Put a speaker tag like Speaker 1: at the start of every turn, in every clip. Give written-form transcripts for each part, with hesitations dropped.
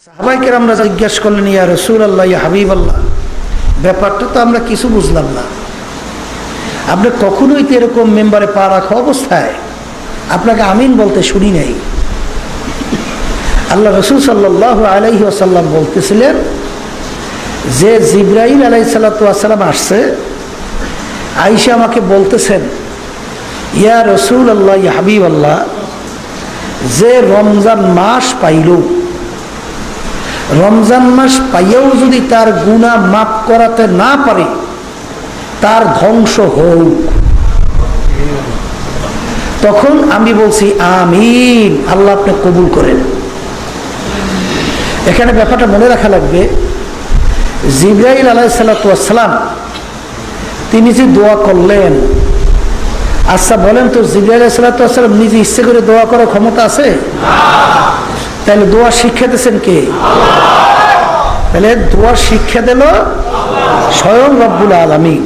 Speaker 1: সাহাবায়ে কেরামরা জিজ্ঞাসা করলেন, ইয়া রাসূলুল্লাহ, ইয়া হাবিবাল্লাহ, ব্যাপারটা তো আমরা কিছু বুঝলাম না। আপনি কখনোই তো এরকম মেম্বারে পা রাখা অবস্থায় আপনাকে আমিন বলতে শুনি নাই। আল্লাহ রাসূল সাল্লাল্লাহু আলাইহি ওয়াসাল্লাম বলতেছিলেন যে জিবরাইল আলাইহিস সালাতু ওয়াস সালাম আসছে, আয়েশা আমাকে বলতেছেন, ইয়া রাসূলুল্লাহ, ইয়া হাবিবাল্লাহ, যে রমজান মাস পাইল, রমজান মাস পাইয়াও যদি তার গুনাহ মাফ করাতে না পারে, তার ধ্বংস হোক। তখন আমি বলছি আমিন, আল্লাহ আপনি কবুল করেন। এখানে ব্যাপারটা মনে রাখা লাগবে, জিবরাইল আলাইহিস সালাতু ওয়াস সালাম তিনি যে দোয়া করলেন, আচ্ছা বলেন তো, জিবরাইল আলাইহিস সালাতু ওয়াস সালাম নিজে ইচ্ছে করে দোয়া করার ক্ষমতা আছে? তাহলে দোয়া শিক্ষা দিয়েছেন কে? তাহলে দোয়া শিক্ষা দিল স্বয়ং রব্বুল আলামিন।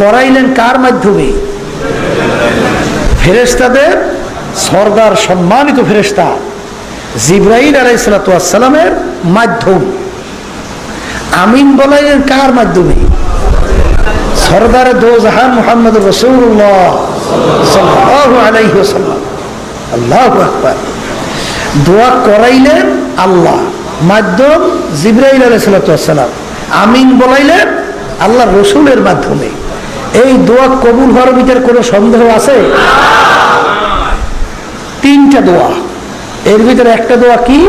Speaker 1: করাইলেন কার মাধ্যমে? ফেরেশতাদের সরদার, সম্মানিত ফেরেশতা জিবরাইল আলাইহিস সালাতু ওয়াস সালামের মাধ্যম। আমিন বলাইলেন কার মাধ্যমে? সরদার দো জাহান মুহাম্মদুর রাসূলুল্লাহ সাল্লাল্লাহু আলাইহি ওয়াসাল্লাম। আল্লাহু আকবার। দোয়া করাইলেন আল্লাহ, মাধ্যম জিবরাইল আলাইহিস সালাতু ওয়াস সালাম। আমিন বলাইলেন আল্লাহ রসুলের মাধ্যমে। এই দোয়া কবুল হওয়ার ভিতরে কোনো সন্দেহ আছে? তিনটা দোয়া, এর ভিতরে একটা দোয়া কি?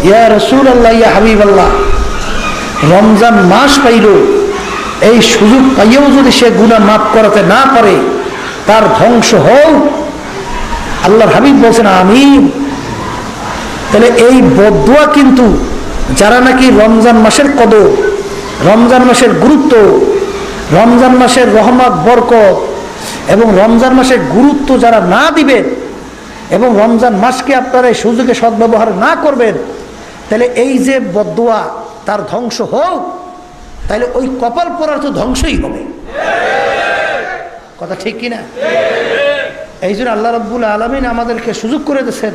Speaker 1: ইয়া রাসূলুল্লাহ, ইয়া হাবিবাল্লাহ, রমজান মাস পাইল, এই সুযোগ পাইয়েও যদি সে গুনাহ মাফ করাতে না পারে, তার ধ্বংস হোক। আল্লাহর হাবিব বলছেন আমিন। তাহলে এই বদদোয়া কিন্তু যারা নাকি রমজান মাসের কদর, রমজান মাসের গুরুত্ব, রমজান মাসের রহমত বরকত এবং রমজান মাসের গুরুত্ব যারা না দিবেন এবং রমজান মাসকে আপনারা এই সুযোগে সদ্ব্যবহার না করবেন, তাহলে এই যে বদদোয়া তার ধ্বংস হোক, তাহলে ওই কপাল পড়ার তো ধ্বংসই হবে। কথা ঠিক কিনা? এই জন্য আল্লাহ রাব্বুল আলামিন আমাদেরকে সুযোগ করে দিয়েছেন,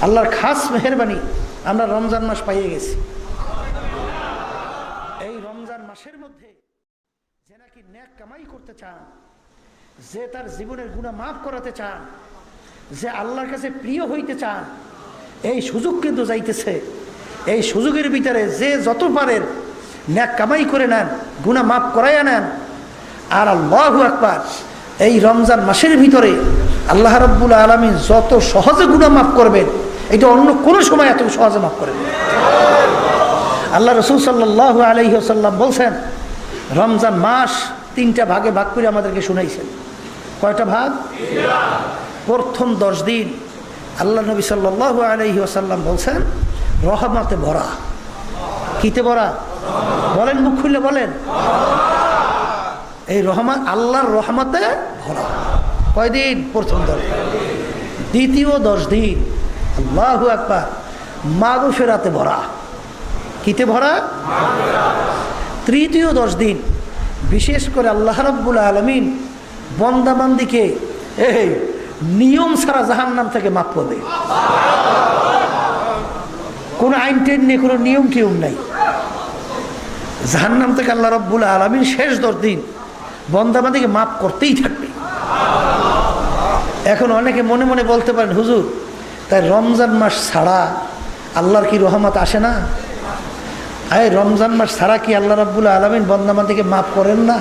Speaker 1: আল্লাহর খাস মেহেরবানি, আমরা রমজান মাস পাইয়ে গেছি। এই রমজান মাসের মধ্যে যে নাকি নেক কামাই করতে চান, যে তার জীবনের গুনাহ মাফ করাতে চান, যে আল্লাহর কাছে প্রিয় হইতে চান, এই সুযোগ কিন্তু যাইতেছে। এই সুযোগের ভিতরে যে যত পারেন নেক কামাই করে নেন, গুনাহ মাফ করাইয়া নেন। আর আল্লাহু আকবার, এই রমজান মাসের ভিতরে আল্লাহ রাব্বুল আলামিন যত সহজে গুনাহ মাফ করবেন, এটা অন্য কোনো সময় এত সহজে মাফ করেন। আল্লাহ রাসূল সাল্লাল্লাহু আলাইহি ওয়াসাল্লাম বলছেন, রমজান মাস তিনটা ভাগে ভাগ করে আমাদেরকে শুনাইছেন। কয়টা ভাগ? প্রথম 10 দিন আল্লাহ নবী সাল্লাল্লাহু আলাইহি ওয়াসাল্লাম বলছেন রহমতে ভরা। কিতে ভরা? বলেন, মুখ খুলে বলেন। এই রহমত, আল্লাহর রহমতে ভরা। কয়দিন? প্রথম 10 দিন। দ্বিতীয় 10 দিন আল্লাহু আকবার, মাগফিরাতে ভরা। কিতে ভরা? তৃতীয় 10 দিন বিশেষ করে আল্লাহ রাব্বুল আলামিন বান্দাবান্দিকে এই নিয়ম ছাড়া জাহান্নাম থেকে মাফ করবে। কোনো আইন টেন নেই, কোনো নিয়ম টিয়ম নাই। জাহান্নাম থেকে আল্লাহ রাব্বুল আলামিন শেষ 10 দিন বান্দাবান্দিকে মাফ করতেই থাকবে। এখন অনেকে মনে মনে বলতে পারেন, হুজুর তাই রমজান মাস ছাড়া আল্লাহর কি রহমত আসে না? এই রমজান মাস ছাড়া কি আল্লাহ রাব্বুল আলামিন বান্দাবান্দিকে মাফ করেন না?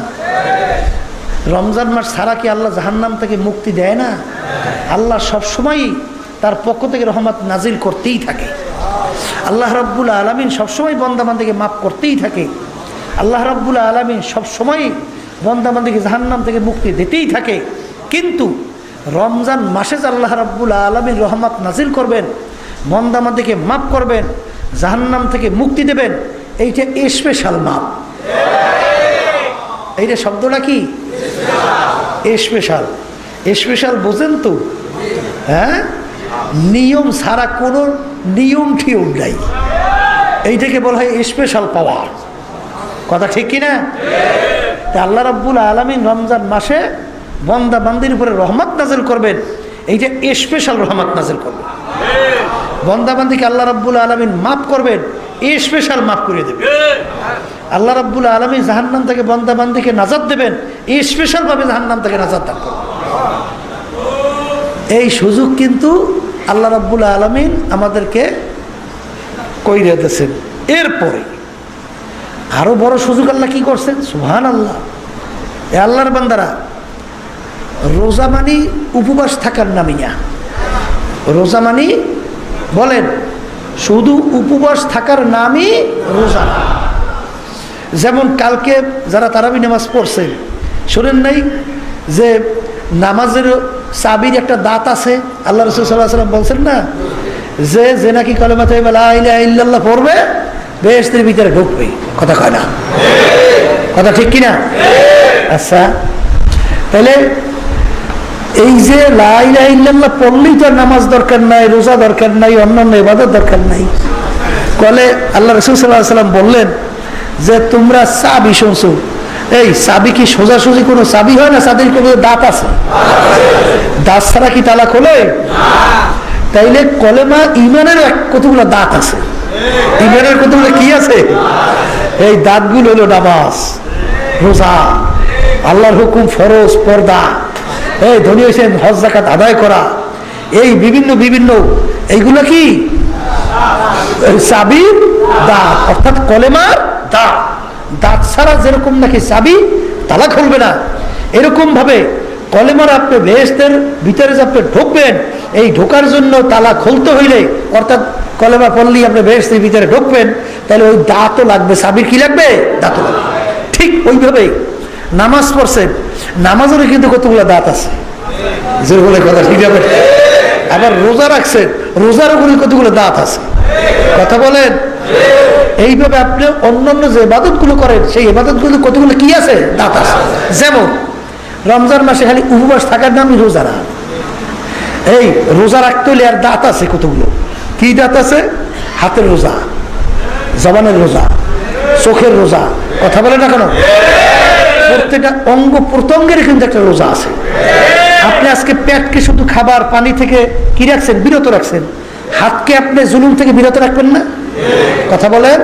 Speaker 1: রমজান মাস ছাড়া কি আল্লাহ জাহান্নাম থেকে মুক্তি দেয় না? আল্লাহ সবসময়ই তার পক্ষ থেকে রহমত নাজিল করতেই থাকে। আল্লাহ রাব্বুল আলামিন সবসময় বান্দাবান্দিকে মাফ করতেই থাকে। আল্লাহ রাব্বুল আলামিন সবসময় বান্দাবান্দিকে জাহান্নাম থেকে মুক্তি দিতেই থাকে। কিন্তু রমজান মাসে যে আল্লাহ রাব্বুল আলামিন রহমত নাজিল করবেন, বান্দাবান্দিকে মাফ করবেন, জাহান্নাম থেকে মুক্তি দেবেন, এইটা স্পেশাল মাপ। এইটা শব্দটা কি? স্পেশাল। স্পেশাল বোঝেন তো? হ্যাঁ, নিয়ম ছাড়া কোনো নিয়ম ঠিয়ম নাই, এইটাকে বলা হয় স্পেশাল পাওয়ার। কথা ঠিক কিনা? আল্লাহ রাব্বুল আলামিন রমজান মাসে বান্দা বান্দির উপরে রহমত নাজিল করবেন, এইটা স্পেশাল রহমত নাজিল করবেন। বন্দাবান্দিকে আল্লাহ রাব্বুল আলামিন মাফ করবেন, এই স্পেশাল মাফ করে দেবেন। আল্লাহ রাব্বুল আলামিন জাহান্নাম থেকে বন্দাবান্দিকে নাজাত দেবেন, এই স্পেশাল ভাবে জাহান্নাম থেকে নাজাত দান করবেন। এই সুযোগ কিন্তু আল্লাহ রাব্বুল আলামিন আমাদেরকে কইরা দিয়েছেন। এরপরে আরো বড় সুযোগ আল্লাহ কি করছেন, সুবহানাল্লাহ। এ আল্লাহর বান্দারা, রোজা মানি উপবাস থাকার নামই না। রোজা মানি বলেন, শুধু উপবাস থাকার নামই রোজা। যেমন কালকে যারা তারাবি নামাজ পড়ছেন, শোনেন নাই যে নামাজের চাবির একটা দাঁত আছে? আল্লাহ রাসূল সাল্লাল্লাহু আলাইহি ওয়াসাল্লাম বলছেন না যে নাকি কালেমা তাইয়্যিবা লা ইলাহা ইল্লাল্লাহ পড়বে বেহেশতের ভিতরে ঢুকবে। কথা কয় না? কথা ঠিক কিনা? আচ্ছা, তাহলে এই যে লা ইলাহা ইল্লাল্লাহ পড়লেই তো নামাজ দরকার নাই, রোজা দরকার নাই, অন্যান্য ইবাদত দরকার নাই। কলে আল্লাহ রাসূল সাল্লাল্লাহু আলাইহি ওয়াসাল্লাম বললেন যে তোমরা চাবি শুনছো, এই চাবি কি সোজাসুজি কোনো চাবি হয় না? চাবির কোনো দাঁত আছে? দাঁত ছাড়া কি তালা খোলে? তাইলে কলেমা ইমানের কতগুলো দাঁত আছে? ইমানের কতগুলো কি আছে? এই দাঁতগুলো হলো নামাজ, রোজা, আল্লাহর হুকুম, ফরজ, পর্দা, এই ধনী হয়েছে হজ যাকাত আদায় করা, এই বিভিন্ন বিভিন্ন এইগুলো কি চাবির দাঁত, অর্থাৎ কলেমার দাঁত। দাঁত ছাড়া যেরকম নাকি চাবি তালা খুলবে না, এরকম ভাবে কলেমার আপনি বেহেশতের ভিতরে যে আপনি ঢুকবেন, এই ঢোকার জন্য তালা খুলতে হইলে, অর্থাৎ কলেমা পড়লেই আপনি বেহেশতের ভিতরে ঢুকবেন, তাহলে ওই দাঁতও লাগবে, চাবির কি লাগবে? দাঁতও লাগবে। ঠিক ওইভাবেই নামাজ পড়ছেন, নামাজেরও কিন্তু কতগুলো দাঁত আছে, যে বলে কথা ঠিক আছে। আবার রোজা রাখছেন, রোজার উপরে কতগুলো দাঁত আছে, কথা বলেন। এইভাবে আপনি অন্যান্য যে ইবাদতগুলো করেন, সেই ইবাদতগুলো কতগুলো কি আছে? দাঁত আছে। যেমন রমজান মাসে খালি উপবাস থাকার নামই রোজা না, এই রোজা রাখতে হলে আর দাঁত আছে কতগুলো। কি দাঁত আছে? হাতের রোজা, জবানের রোজা, চোখের রোজা, কথা বলে না কেন? প্রত্যেকটা অঙ্গ প্রত্যঙ্গের কিন্তু একটা রোজা আছে। আপনি আজকে পেটকে শুধু খাবার পানি থেকে কি রাখছেন? বিরত রাখছেন। হাতকে আপনি জুলুম থেকে বিরত রাখবেন না, কথা বলেন।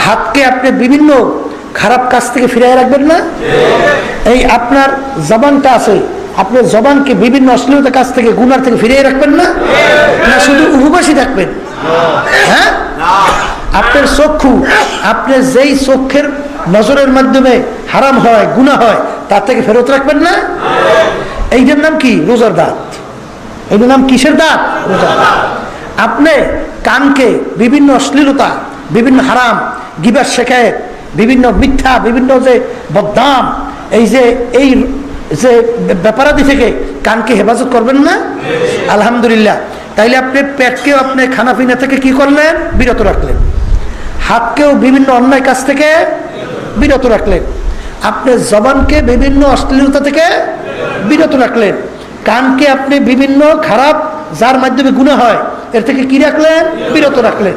Speaker 1: হাতকে আপনি বিভিন্ন খারাপ কাজ থেকে ফিরিয়ে রাখবেন না। এই আপনার জবানটা আছে, আপনি জবানকে বিভিন্ন অশ্লীলতা কাজ থেকে, গুনার থেকে ফিরিয়ে রাখবেন না, না শুধু উপবাসী থাকবেন? হ্যাঁ, আপনার চক্ষু, আপনি যেই চক্ষের নজরের মাধ্যমে হারাম হয়, গুনাহ হয়, তার থেকে ফেরত রাখবেন না। এইটার নাম কি? রোজার দাঁত। এইটার নাম কিসের দাঁত? রোজার দাঁত। আপনি কানকে বিভিন্ন অশ্লীলতা, বিভিন্ন হারাম, গিবত, শিকায়েত, বিভিন্ন মিথ্যা, বিভিন্ন যে বদনাম, এই যে ব্যাপারাদি থেকে কানকে হেফাজত করবেন না? আলহামদুলিল্লাহ। তাইলে আপনি পেটকেও আপনি খানাপিনা থেকে কি করলেন? বিরত রাখলেন। হাতকেও বিভিন্ন অন্যায় কাজ থেকে বিরত রাখলেন। আপনি জবানকে বিভিন্ন অশ্লীলতা থেকে বিরত রাখলেন। কানকে আপনি বিভিন্ন খারাপ যার মাধ্যমে গুনাহ হয় এর থেকে কি রাখলেন? বিরত রাখলেন।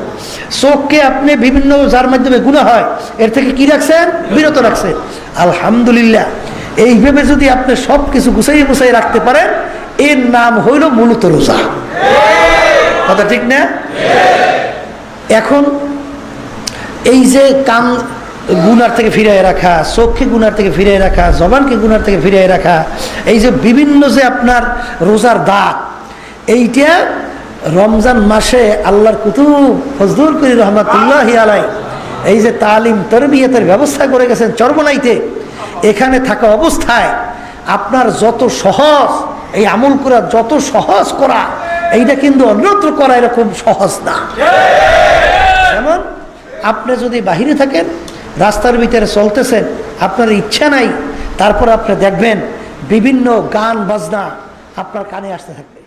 Speaker 1: চোখকে আপনি বিভিন্ন যার মাধ্যমে গুনাহ হয় এর থেকে কি রাখছেন? বিরত রাখছেন। আলহামদুলিল্লাহ। এইভাবে যদি আপনি সব কিছু গুছাই গুছাই রাখতে পারেন, এর নাম হইল মূলত রোজা। কথা ঠিক না? এখন এই যে কান গুনার থেকে ফিরিয়ে রাখা, চোখকে গুনার থেকে ফিরিয়ে রাখা, জবানকে গুনার থেকে ফিরিয়ে রাখা, এই যে বিভিন্ন যে আপনার রোজার দাঁত, এইটা রমজান মাসে আল্লাহর কুতুব ফজলুল করিম রহমাতুল্লাহি আলাইহি এই যে তালিম তরবিয়তের ব্যবস্থা করে গেছেন চরমনাইতে, এখানে থাকা অবস্থায় আপনার যত সহজ এই আমল করা, যত সহজ করা, এইটা কিন্তু অন্যত্র করা এরকম সহজ না। যেমন আপনি যদি বাহিরে থাকেন, রাস্তার ভিতরে চলতেছেন, আপনার ইচ্ছা নাই, তারপর আপনি দেখবেন বিভিন্ন গান বাজনা আপনার কানে আসতে থাকবে।